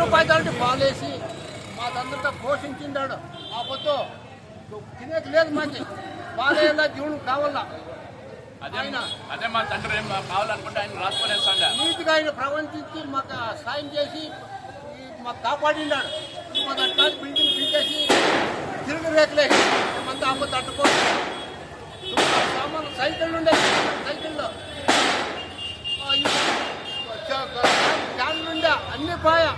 రూపాయలు పాలేసి మాదంతా పోషించిండాడు. ఆ పొద్దు తినేది లేదు, మాకి పాలేలా జీవనం కావాలా. అదే మా తండ్రి కావాలనుకుంటే ఆయన రాసుకునేస్తాడు. నీతిగా ఆయన ప్రవర్తించి మాకు సాయం చేసి మాకు కాపాడిండాడు. మాకు అట్లా బిల్డింగ్ పీకేసి తిరుగు రేకులేసి మేమంతా అమ్మ తట్టుకోవచ్చు. సామాన్లు సైకిళ్ళు ఉండే, సైకిళ్ళు క్యాన్లు ఉండే, అన్ని పోయా.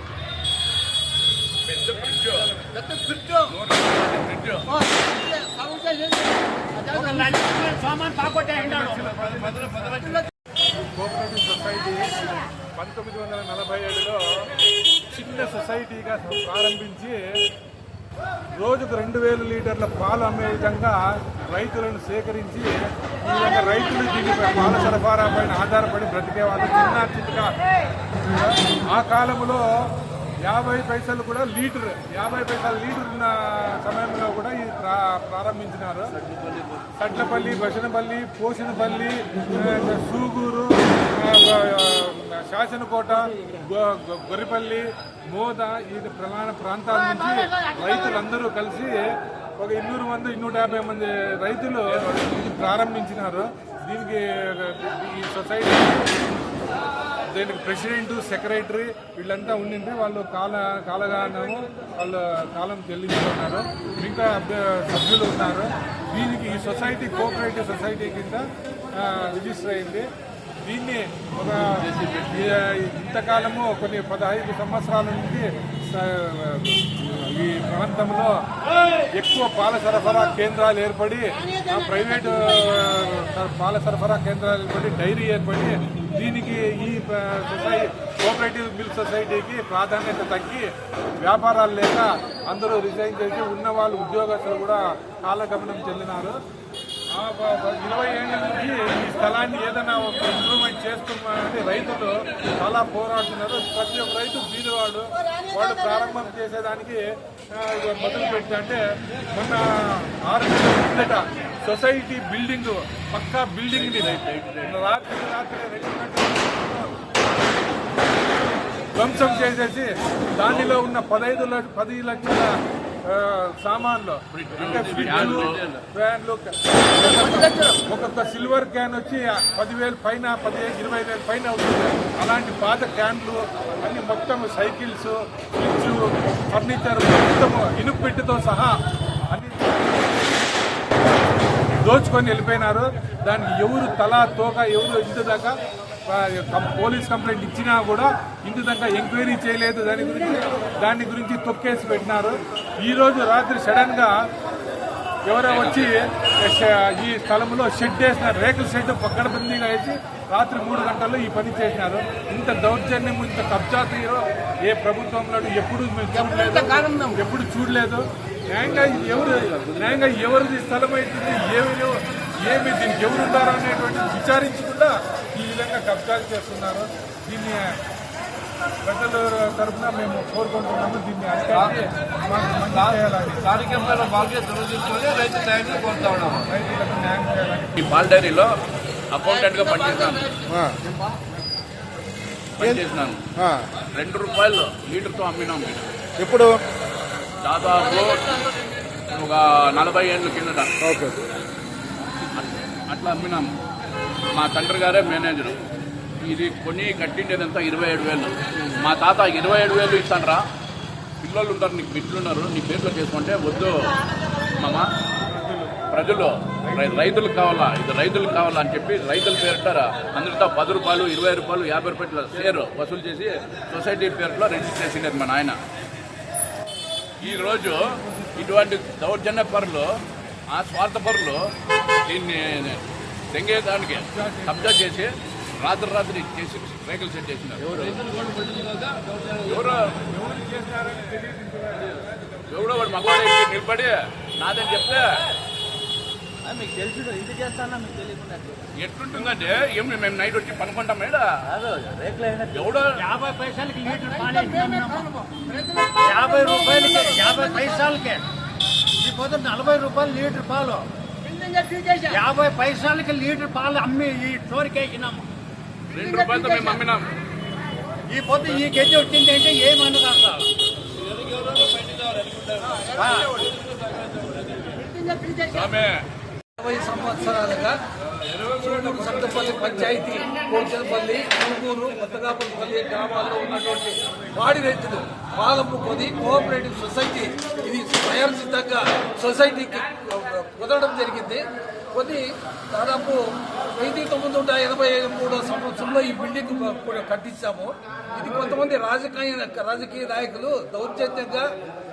పెద్ద ఫ్రిడ్జ్ సామాన్ కాపాడే కోఆపరేటివ్ సొసైటీ 1947లో చిన్న సొసైటీగా ప్రారంభించి రోజుకు 2000 లీటర్ల పాలు అమ్మే విధంగా రైతులను సేకరించి ఈ విధంగా రైతులు దీనిపై పాల సరఫరా పైన ఆధారపడి బ్రతికేవాళ్ళు. చిన్న చిన్నగా ఆ కాలంలో 50 పైసలు కూడా లీటర్, 50 పైసల లీటర్ ఉన్న సమయంలో కూడా ఇది ప్రారంభించినారు. సడ్లపల్లి, బసనపల్లి, పోషనపల్లి, సూగూరు, శాసనకోట, గొర్రెపల్లి, మోద ఈ ప్రధాన ప్రాంతాల నుంచి రైతులందరూ కలిసి ఒక 200 మంది 250 మంది రైతులు ఇది ప్రారంభించినారు. దీనికి ఈ సొసైటీ దీనికి ప్రెసిడెంట్, సెక్రటరీ వీళ్ళంతా ఉండింది. వాళ్ళు కాలగానము వాళ్ళు కాలం చెల్లించుకున్నారు. మిగతా సభ్యులు ఉన్నారు. దీనికి ఈ సొసైటీ కోఆపరేటివ్ సొసైటీ కింద రిజిస్టర్ అయింది. దీన్ని ఒక ఇంతకాలము కొన్ని 15 సంవత్సరాల నుండి ఈ ప్రాంతంలో ఎక్కువ పాల సరఫరా కేంద్రాలు ఏర్పడి, ప్రైవేటు పాల సరఫరా కేంద్రాలు ఏర్పడి, డైరీ ఏర్పడి దీనికి ఈ కోఆపరేటివ్ మిల్క్ సొసైటీకి ప్రాధాన్యత తగ్గి వ్యాపారాలు లేక అందరూ రిజైన్ చేసి ఉన్న వాళ్ళు ఉద్యోగస్తులు కూడా కాలగమనం చెందినారు. 20 ఏళ్ల నుంచి ఈ స్థలాన్ని ఏదైనా ఒక ఇంప్రూవ్మెంట్ చేస్తున్నామని రైతులు చాలా పోరాడుతున్నారు. ప్రతి ఒక్క రైతు బీదవాడు వాళ్ళు ప్రారంభం చేసేదానికి మొదలు పెట్టంటే మొన్న 6 నెలల కిందట సొసైటీ బిల్డింగ్ పక్కా బిల్డింగ్ రాత్రి 2 ధ్వంసం చేసేసి దానిలో ఉన్న 10 లక్షల సామాన్లు అంటే ఫ్రిడ్జ్లు, ఫ్యాన్లు, ఒక్కొక్క సిల్వర్ క్యాన్ వచ్చి 10,000 పైన, 15,000-20,000 పైన అవుతుంది. అలాంటి పాత క్యాన్లు అన్ని మొత్తం సైకిల్స్, ఫ్రిడ్జ్, ఫర్నిచర్ మొత్తం ఇనుపు పెట్టెతో సహా అన్ని దోచుకొని వెళ్ళిపోయినారు. దానికి ఎవరు తలా తోక ఎవరు ఇంటి దాకా పోలీస్ కంప్లైంట్ ఇచ్చినా కూడా ఇంటి దాకా ఎంక్వైరీ చేయలేదు. దాని గురించి తొక్కేసి పెట్టినారు. ఈరోజు రాత్రి సడన్ గా ఎవరో వచ్చి ఈ స్థలంలో షెడ్ వేసినారు. రేకుల షెడ్ పక్కడబందీగా వేసి రాత్రి 3 గంటల్లో ఈ పని చేసినారు. ఇంత దౌర్జన్యం, ఇంత కబ్జా తీరు ఏ ప్రభుత్వంలో ఎప్పుడు చూడలేదు. న్యాయంగా ఎవరిది స్థలం అవుతుంది, ఏమి దీనికి ఎవరున్నారో అనేటువంటి విచారించకుండా ఈ విధంగా కబ్జాలు చేస్తున్నారు. దీన్ని ప్రజల తరఫున మేము కోరుకుంటున్నాము. దీన్ని అధికారులు చేయాలని, స్థానికంగా బాధ్యత రైతు న్యాయం కోరుతా ఉన్నాము. రైతులకు న్యాయం చేయాలని. ఈ పాల్ డైరీలో అకౌంటెంట్ గా పనిచేసినాను. 2 రూపాయలు లీటర్తో అమ్మినాము. ఎప్పుడు? దాదాపు ఒక 40 ఏళ్ళ కిందట అట్లా అమ్మినాము. మా తండ్రి గారే మేనేజరు. ఇది కొని కట్టిండేదంతా 27,000. మా తాత 27,000 ఇస్తానరా, పిల్లలు ఉంటారు, నీకు బిడ్డలు ఉన్నారు, నీ పేరులో చేసుకుంటే వద్దు మామ, ప్రజలు రైతులకు కావాలా, ఇది రైతులకు కావాలా అని చెప్పి రైతుల పేరుంటారా అందరితో 10 రూపాయలు, 20 రూపాయలు, 50 రూపాయల షేర్ వసూలు చేసి సొసైటీ పేరులో రిజిస్టర్ చేసినారు మా నాయన. ఈరోజు ఇటువంటి దౌర్జన్య పరులు, ఆ స్వార్థ పరులు దీన్ని తెంగేదానికి కబ్జా చేసి రాత్రి చేసి రేకులు సెట్ చేసినారు. ఎవడో వాడు మగవాడు నిలబడి నాదని చెప్తే మీకు తెలుసు, ఇంటి చేస్తానా మీకు తెలియకుండా ఎట్లుంటుందంటే ఏమి మేము నైట్ వచ్చి పనుకుంటాం మేడ ఎవడో 50 పైసలకి లీటర్ పాలు 50 రూపాయలకి 50 పైసలకే ఈ పొద్దు 40 రూపాయలు లీటర్ పాలు. పీకేసా. 50 పైసలకి లీటర్ పాలు అమ్మి ఈ స్టోర్కేసినాము. 2 రూపాయలతో మేము అమ్మినాం. ఈ పొద్దు ఈ గెజ్జి వచ్చింది అంటే ఏమన్నా కాదు. స్వామి 20 సంవత్సరాలుగా సూళ్ళూరు సత్తపల్లి పంచాయతీ కోచలపల్లి మునుగూరు కొత్తగాపల్లి గ్రామాల్లో ఉన్నటువంటి వాడి రైతులు పాలమ్ముకొని కోఆపరేటివ్ సొసైటీ ఇది స్వయం సిద్ధంగా సొసైటీకి కుదరడం జరిగింది. కొన్ని దాదాపు 1983 సంవత్సరంలో ఈ బిల్డింగ్ కూడా కట్టించాము. ఇది కొంతమంది రాజకీయ నాయకులు దౌర్జన్యంగా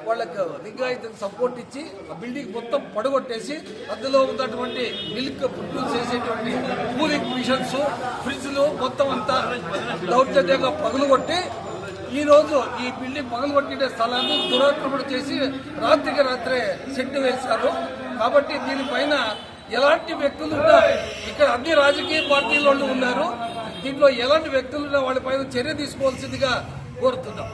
వాళ్ళకు లింగాయతకు సపోర్ట్ ఇచ్చి ఆ బిల్డింగ్ మొత్తం పడగొట్టేసి అందులో ఉన్నటువంటి మిల్క్ ప్రొడ్యూస్ చేసేటువంటి కూలింగ్ మిషన్స్, ఫ్రిడ్జ్లు మొత్తం అంతా దౌర్జన్యంగా పగులుగొట్టి ఈ రోజు ఈ బిల్డింగ్ పగలగొట్టిన స్థలాన్ని దురాక్రమణ చేసి రాత్రికి రాత్రే షెడ్ వేశారు. కాబట్టి దీనిపైన ఎలాంటి వ్యక్తులున్నా ఇక్కడ అన్ని రాజకీయ పార్టీల వాళ్ళు ఉన్నారు. దీంట్లో ఎలాంటి వ్యక్తులున్నా వాళ్ళపైన చర్య తీసుకోవాల్సిందిగా కోరుతున్నాం.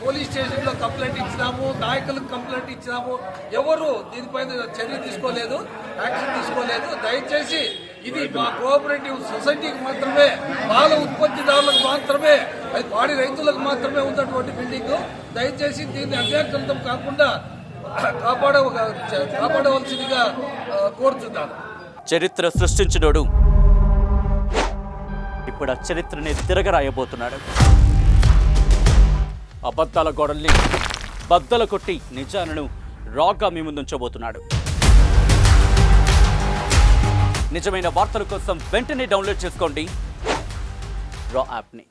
పోలీస్ స్టేషన్ లో కంప్లైంట్ ఇచ్చినాము, నాయకులకు కంప్లైంట్ ఇచ్చినాము. ఎవరు దీనిపైన చర్య తీసుకోలేదు, యాక్షన్ తీసుకోలేదు. దయచేసి ఇది మా కోఆపరేటివ్ సొసైటీకి మాత్రమే, పాల ఉత్పత్తిదారులకు మాత్రమే, అది పాడి రైతులకు మాత్రమే ఉన్నటువంటి బిల్డింగ్. దయచేసి దీన్ని అన్యాకృతం కాకుండా కాపాడవలసిందిగా కోరుతున్నాను. చరిత్ర సృష్టించినోడు ఇప్పుడు ఆ చరిత్రని తిరగరాయబోతున్నాడు. అబద్ధాల గోడల్ని బద్దల కొట్టి నిజాలను రాగా మీ ముందుంచబోతున్నాడు. నిజమైన వార్తల కోసం వెంటనే డౌన్లోడ్ చేసుకోండి రా యాప్ని.